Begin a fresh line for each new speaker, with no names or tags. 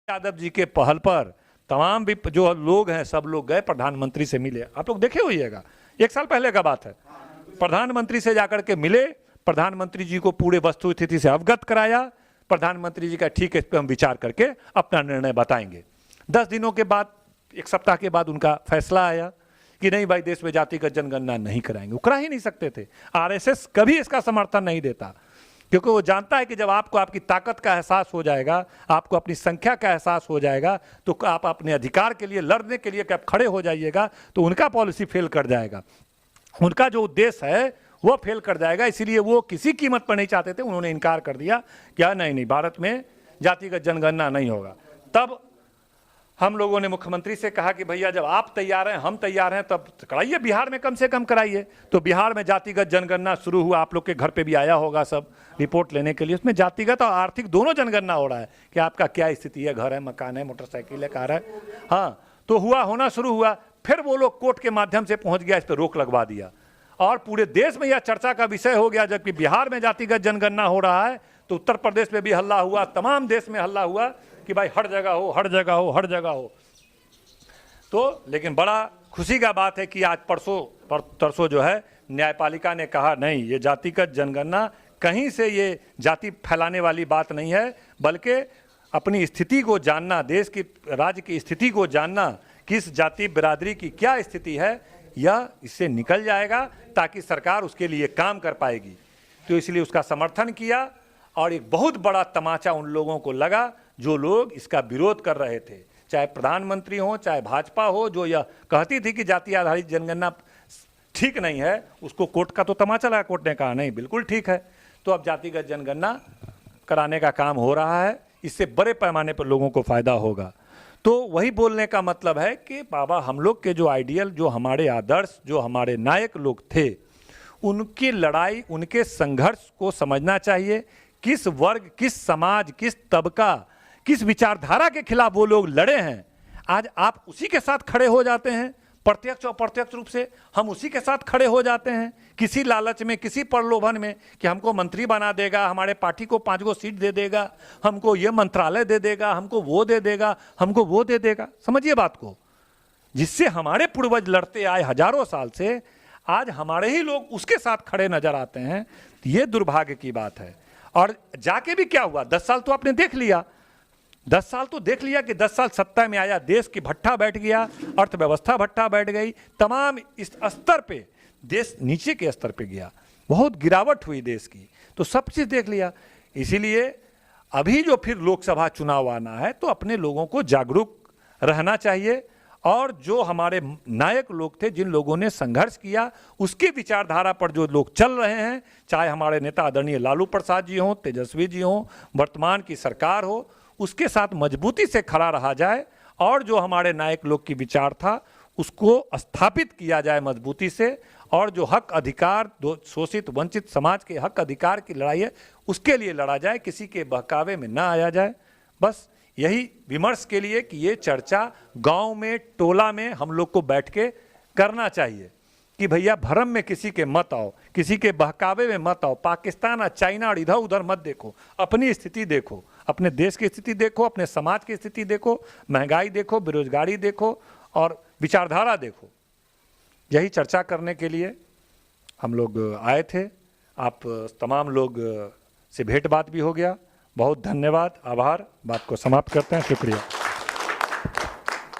यादव जी के पहल पर तमाम भी जो लोग हैं सब लोग गए, प्रधानमंत्री से मिले। आप लोग देखे होइएगा, 1 साल पहले का बात है। प्रधानमंत्री से जाकर के मिले, प्रधानमंत्री जी को पूरे वस्तु स्थिति से अवगत कराया। प्रधानमंत्री जी का ठीक है, इस पर हम विचार करके अपना निर्णय बताएंगे। 10 दिनों के बाद, 1 सप्ताह के बाद उनका फैसला आया कि नहीं भाई, देश में जातिगत जनगणना नहीं कराएंगे। वो करा ही नहीं सकते थे। आरएसएस कभी इसका समर्थन नहीं देता, क्योंकि वो जानता है कि जब आपको आपकी ताकत का एहसास हो जाएगा, आपको अपनी संख्या का एहसास हो जाएगा, तो आप अपने अधिकार के लिए लड़ने के लिए आप खड़े हो जाइएगा, तो उनका पॉलिसी फेल कर जाएगा, उनका जो उद्देश्य है वो फेल कर जाएगा। इसीलिए वो किसी कीमत पर नहीं चाहते थे। उन्होंने इनकार कर दिया, क्या नहीं, भारत में जातिगत जनगणना नहीं होगा। तब हम लोगों ने मुख्यमंत्री से कहा कि भैया जब आप तैयार हैं, हम तैयार हैं, तब कराइए, बिहार में कम से कम कराइए। तो बिहार में जातिगत जनगणना शुरू हुआ। आप लोग के घर पे भी आया होगा सब रिपोर्ट लेने के लिए। उसमें जातिगत और आर्थिक दोनों जनगणना हो रहा है कि आपका क्या स्थिति है, घर है, मकान है, मोटरसाइकिल है, कार है। हाँ, तो होना शुरू हुआ। फिर वो लोग कोर्ट के माध्यम से पहुंच गया, इस पर रोक लगवा दिया और पूरे देश में यह चर्चा का विषय हो गया। जबकि बिहार में जातिगत जनगणना हो रहा है, तो उत्तर प्रदेश में भी हल्ला हुआ, तमाम देश में हल्ला हुआ कि भाई हर जगह हो, हर जगह हो, हर जगह हो। तो लेकिन बड़ा खुशी का बात है कि आज परसों जो है न्यायपालिका ने कहा नहीं, ये जातिगत जनगणना कहीं से ये जाति फैलाने वाली बात नहीं है, बल्कि अपनी स्थिति को जानना, देश की राज्य की स्थिति को जानना, किस जाति बिरादरी की क्या स्थिति है, यह इससे निकल जाएगा, ताकि सरकार उसके लिए काम कर पाएगी। तो इसलिए उसका समर्थन किया। और एक बहुत बड़ा तमाचा उन लोगों को लगा जो लोग इसका विरोध कर रहे थे, चाहे प्रधानमंत्री हो, चाहे भाजपा हो, जो यह कहती थी कि जाति आधारित जनगणना ठीक नहीं है। उसको कोर्ट का तो तमाचा लगा, कोर्ट ने कहा नहीं, बिल्कुल ठीक है। तो अब जातिगत जनगणना कराने का काम हो रहा है। इससे बड़े पैमाने पर लोगों को फायदा होगा। तो वही बोलने का मतलब है कि बाबा, हम लोग के जो आइडियल, जो हमारे आदर्श, जो हमारे नायक लोग थे, उनकी लड़ाई, उनके संघर्ष को समझना चाहिए। किस वर्ग, किस समाज, किस तबका, किस विचारधारा के खिलाफ वो लोग लड़े हैं, आज आप उसी के साथ खड़े हो जाते हैं। प्रत्यक्ष और अप्रत्यक्ष रूप से हम उसी के साथ खड़े हो जाते हैं, किसी लालच में, किसी प्रलोभन में कि हमको मंत्री बना देगा, हमारे पार्टी को 5 गो सीट दे देगा, हमको ये मंत्रालय दे देगा, हमको वो दे देगा, हमको वो दे देगा। समझिए बात को, जिससे हमारे पूर्वज लड़ते आए हजारों साल से, आज हमारे ही लोग उसके साथ खड़े नजर आते हैं। ये दुर्भाग्य की बात है। और जाके भी क्या हुआ, 10 साल तो आपने देख लिया, 10 साल तो देख लिया कि 10 साल सत्ता में आया, देश की भट्ठा बैठ गया, अर्थव्यवस्था भट्ठा बैठ गई, तमाम इस स्तर पे देश नीचे के स्तर पे गया, बहुत गिरावट हुई देश की। तो सब चीज़ देख लिया। इसीलिए अभी जो फिर लोकसभा चुनाव आना है, तो अपने लोगों को जागरूक रहना चाहिए। और जो हमारे नायक लोग थे, जिन लोगों ने संघर्ष किया, उसकी विचारधारा पर जो लोग चल रहे हैं, चाहे हमारे नेता आदरणीय लालू प्रसाद जी हों, तेजस्वी जी हों, वर्तमान की सरकार हो, उसके साथ मजबूती से खड़ा रहा जाए। और जो हमारे नायक लोग की विचार था, उसको स्थापित किया जाए मजबूती से। और जो हक अधिकार, शोषित वंचित समाज के हक अधिकार की लड़ाई है, उसके लिए लड़ा जाए, किसी के बहकावे में ना आया जाए। बस यही विमर्श के लिए कि ये चर्चा गांव में, टोला में हम लोग को बैठ के करना चाहिए कि भैया भरम में किसी के मत आओ, किसी के बहकावे में मत आओ। पाकिस्तान और चाइना और इधर उधर मत देखो, अपनी स्थिति देखो, अपने देश की स्थिति देखो, अपने समाज की स्थिति देखो, महंगाई देखो, बेरोजगारी देखो और विचारधारा देखो। यही चर्चा करने के लिए हम लोग आए थे। आप तमाम लोग से भेंट बात भी हो गया। बहुत धन्यवाद, आभार। बात को समाप्त करते हैं। शुक्रिया।